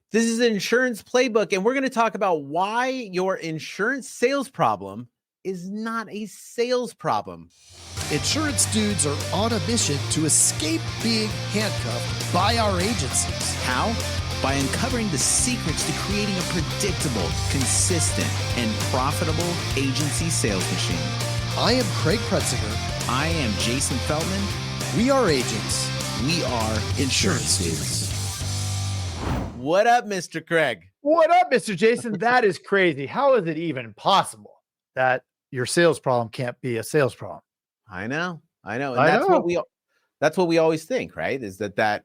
This is an insurance playbook, and we're going to talk about why your insurance sales problem is not a sales problem. Insurance dudes are on a mission to escape being handcuffed by our agencies. How? By uncovering the secrets to creating a predictable, consistent, and profitable agency sales machine. I am Craig Pretzinger. I am Jason Feldman. We are agents. We are insurance dudes. What up, Mr. Craig? What up, Mr. Jason? That is crazy. How is it even possible that your sales problem can't be a sales problem? I know. And that's what we always think, right? Is that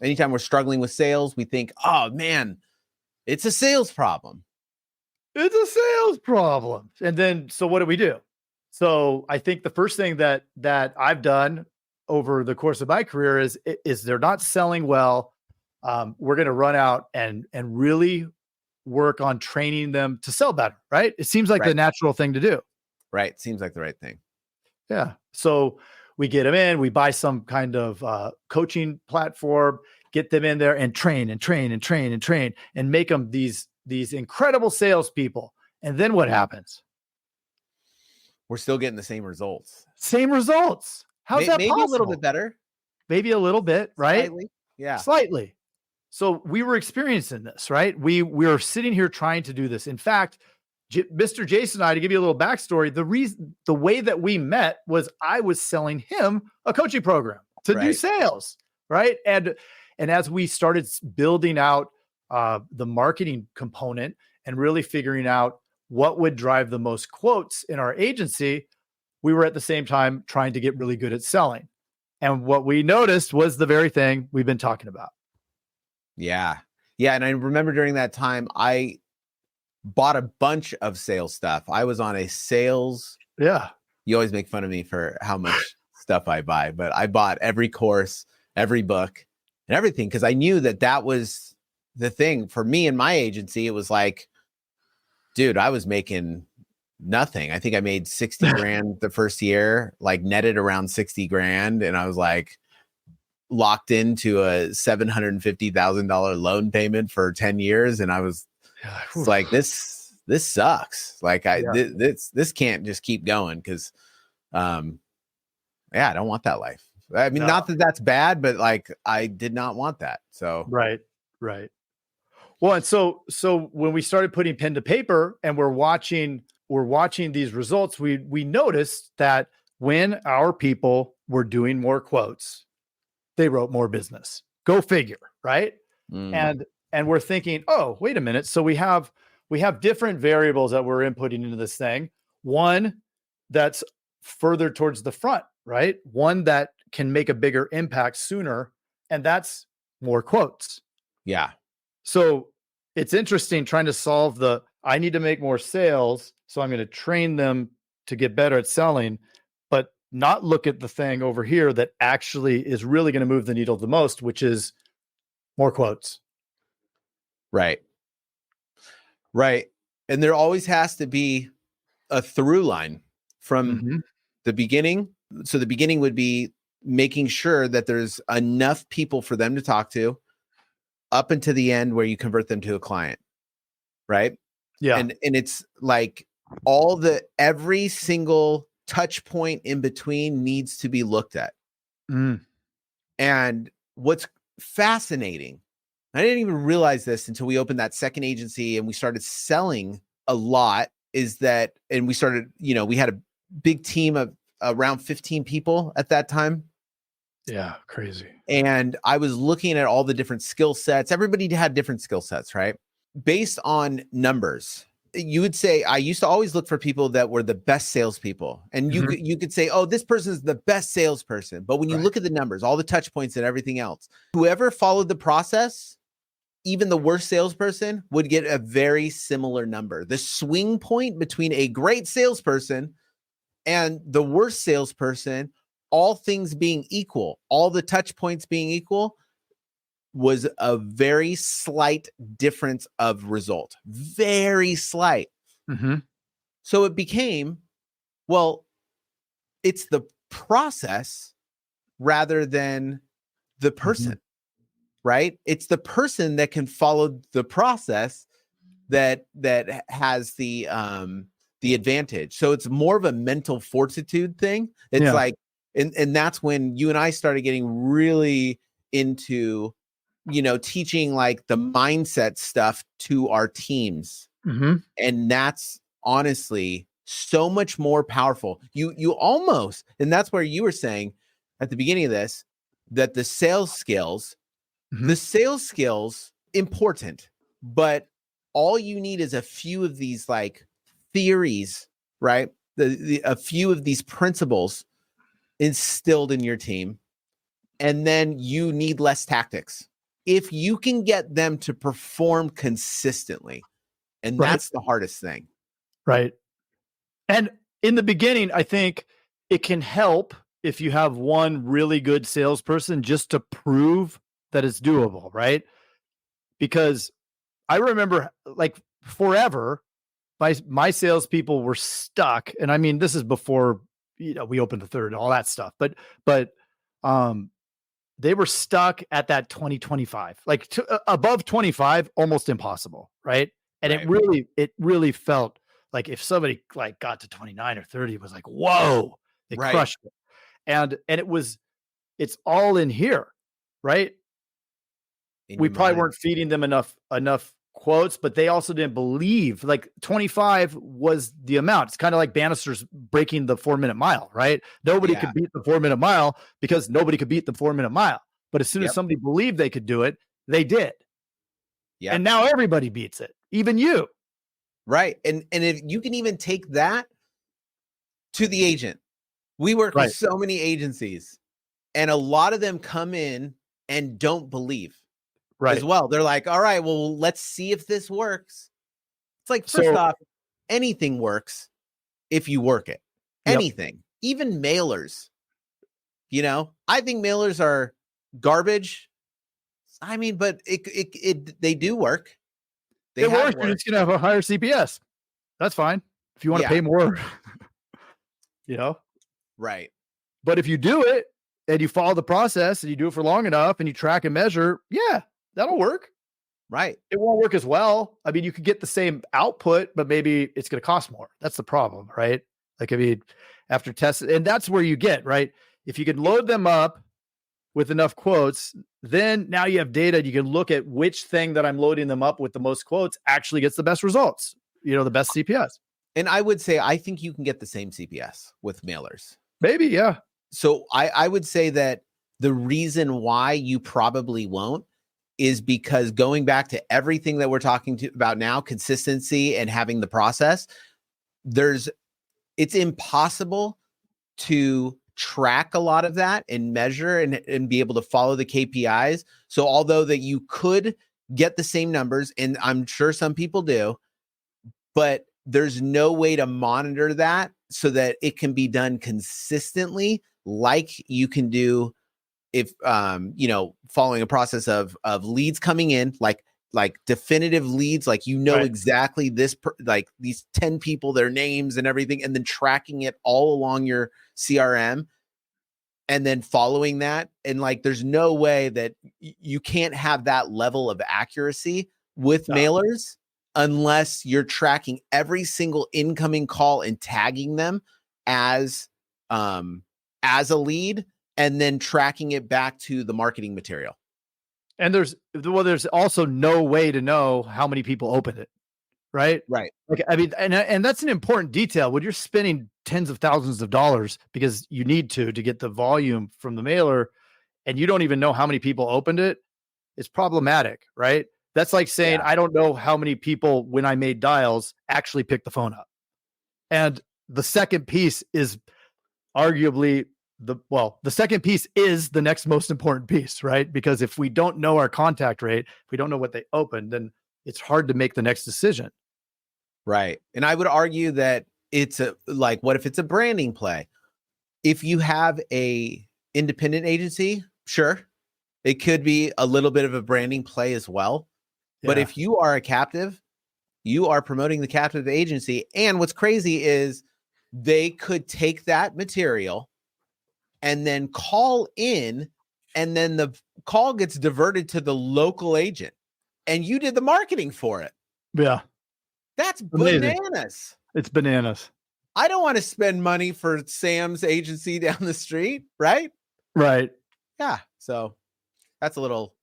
anytime we're struggling with sales, we think, oh man, it's a sales problem. It's a sales problem. And then, so what do? So I think the first thing that I've done over the course of my career is they're not selling well. We're going to run out and really work on training them to sell better, right? It seems like the natural thing to do. Right. Seems like the right thing. Yeah. So we get them in, we buy some kind of coaching platform, get them in there and train and make them these incredible salespeople. And then what happens? We're still getting the same results. How's that maybe possible? A little bit better. Maybe a little bit, right? Slightly. Yeah. Slightly. So we were experiencing this, right? We were sitting here trying to do this. In fact, Mr. Jason and I, to give you a little backstory, the way that we met was I was selling him a coaching program to do sales, right? And as we started building out the marketing component and really figuring out what would drive the most quotes in our agency, we were at the same time trying to get really good at selling. And what we noticed was the very thing we've been talking about. Yeah. Yeah. And I remember during that time, I bought a bunch of sales stuff. I was on a sales. Yeah. You always make fun of me for how much stuff I buy, but I bought every course, every book and everything. Cause I knew that was the thing for me and my agency. It was like, dude, I was making nothing. I think I made 60 grand the first year, like netted around 60 grand. And I was like locked into a $750,000 loan payment for 10 years. And I was like, this sucks. Like this can't just keep going. Cause, I don't want that life. I mean, not that that's bad, but like, I did not want that. So, right. Well, and so when we started putting pen to paper and we're watching these results, we noticed that when our people were doing more quotes, they wrote more business. Go figure, right? And we're thinking, oh, wait a minute. So we have different variables that we're inputting into this thing. One that's further towards the front, right? One that can make a bigger impact sooner, and that's more quotes. Yeah. So it's interesting trying to solve I need to make more sales, so I'm going to train them to get better at selling, but not look at the thing over here that actually is really going to move the needle the most, which is more quotes. Right. And there always has to be a through line from the beginning. So the beginning would be making sure that there's enough people for them to talk to up until the end where you convert them to a client. Right. Yeah. And it's like every single touch point in between needs to be looked at. And what's fascinating, I didn't even realize this until we opened that second agency and we started selling a lot, is that, and we started, we had a big team of around 15 people at that time. Yeah. Crazy. And I was looking at all the different skill sets. Everybody had different skill sets, right? Based on numbers. You would say, I used to always look for people that were the best salespeople. And you could say, oh, this person is the best salesperson. But when you look at the numbers, all the touch points and everything else, whoever followed the process, even the worst salesperson would get a very similar number. The swing point between a great salesperson and the worst salesperson, all things being equal, all the touch points being equal, was a very slight difference of result. Very slight. So it became, well, it's the process rather than the person. right? It's the person that can follow the process that has the advantage. So it's more of a mental fortitude thing. It's like, and that's when you and I started getting really into, teaching like the mindset stuff to our teams. And that's honestly so much more powerful. You almost, and that's where you were saying at the beginning of this, that the sales skills important, but all you need is a few of these like theories, right? A few of these principles instilled in your team, and then you need less tactics. If you can get them to perform consistently, and that's the hardest thing. Right. And in the beginning, I think it can help if you have one really good salesperson just to prove that it's doable, right? Because I remember like forever, my salespeople were stuck. And I mean, this is before, we opened the third, all that stuff, but they were stuck at that 2025, like above 25, almost impossible. Right. And it really felt like if somebody like got to 29 or 30, it was like, whoa, they crushed it. And it's all in here. Right. We probably weren't feeding them enough quotes, but they also didn't believe like 25 was the amount. It's kind of like Bannister's breaking the 4-minute mile, right? Nobody could beat the 4-minute mile because nobody could beat the 4-minute mile. But as soon as somebody believed they could do it, they did. Yeah. And now everybody beats it, even you. Right. And if you can even take that to the agent. We work with so many agencies, and a lot of them come in and don't believe. As well. They're like, all right, well, let's see if this works. It's like, first off, anything works if you work it. Anything, even mailers. I think mailers are garbage. I mean, but they do work. They work. You're just going to have a higher CPS. That's fine. If you want to pay more, Right. But if you do it and you follow the process and you do it for long enough and you track and measure, that'll work. Right. It won't work as well. I mean, you could get the same output, but maybe it's going to cost more. That's the problem, right? Like, I mean, after testing, and that's where you get, right? If you can load them up with enough quotes, then now you have data. You can look at which thing that I'm loading them up with the most quotes actually gets the best results, the best CPS. And I would say, I think you can get the same CPS with mailers. Maybe, yeah. So I would say that the reason why you probably won't is because going back to everything that we're talking about now, consistency and having the process, it's impossible to track a lot of that and measure and be able to follow the KPIs. So although that you could get the same numbers, and I'm sure some people do, but there's no way to monitor that so that it can be done consistently like you can do if following a process of leads coming in, like definitive leads, like exactly this like these 10 people, their names and everything, and then tracking it all along your CRM and then following that. And like there's no way that you can't have that level of accuracy with mailers unless you're tracking every single incoming call and tagging them as a lead, and then tracking it back to the marketing material. And there's also no way to know how many people opened it. Right. Right. Like, I mean, and that's an important detail when you're spending tens of thousands of dollars because you need to get the volume from the mailer and you don't even know how many people opened it. It's problematic. Right. That's like saying, I don't know how many people, when I made dials, actually picked the phone up. And the second piece is arguably the second piece is the next most important piece, right? Because if we don't know our contact rate, if we don't know what they opened, then it's hard to make the next decision. Right. And I would argue that it's what if it's a branding play? If you have a independent agency, sure, it could be a little bit of a branding play as well. Yeah. But if you are a captive, you are promoting the captive agency. And what's crazy is they could take that material and then call in and then the call gets diverted to the local agent, and you did the marketing for it. Yeah. That's Amazing. bananas. It's bananas. I don't want to spend money for Sam's agency down the street, right? Right. Yeah. So that's a little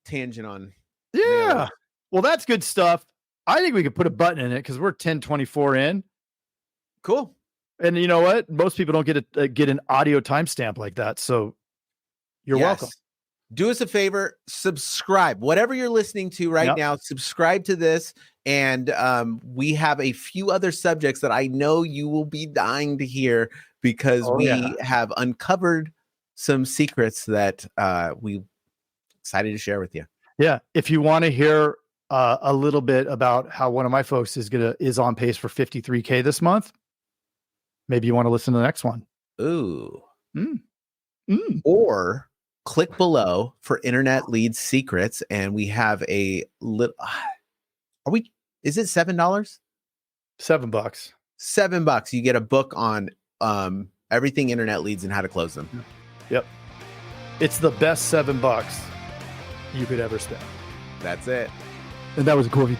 tangent on. Yeah. mailers. Well, that's good stuff. I think we could put a button in it because we're 10:24 in. Cool. And you know what? Most people don't get an audio timestamp like that. So you're welcome. Do us a favor, subscribe. Whatever you're listening to right now, subscribe to this. And we have a few other subjects that I know you will be dying to hear because we have uncovered some secrets that we excited to share with you. Yeah. If you want to hear a little bit about how one of my folks is on pace for 53K this month, maybe you want to listen to the next one. Ooh. Or click below for internet lead secrets, and we have a little. Is it $7? $7. $7. You get a book on everything internet leads and how to close them. Yep. It's the best $7 you could ever spend. That's it. And that was COVID.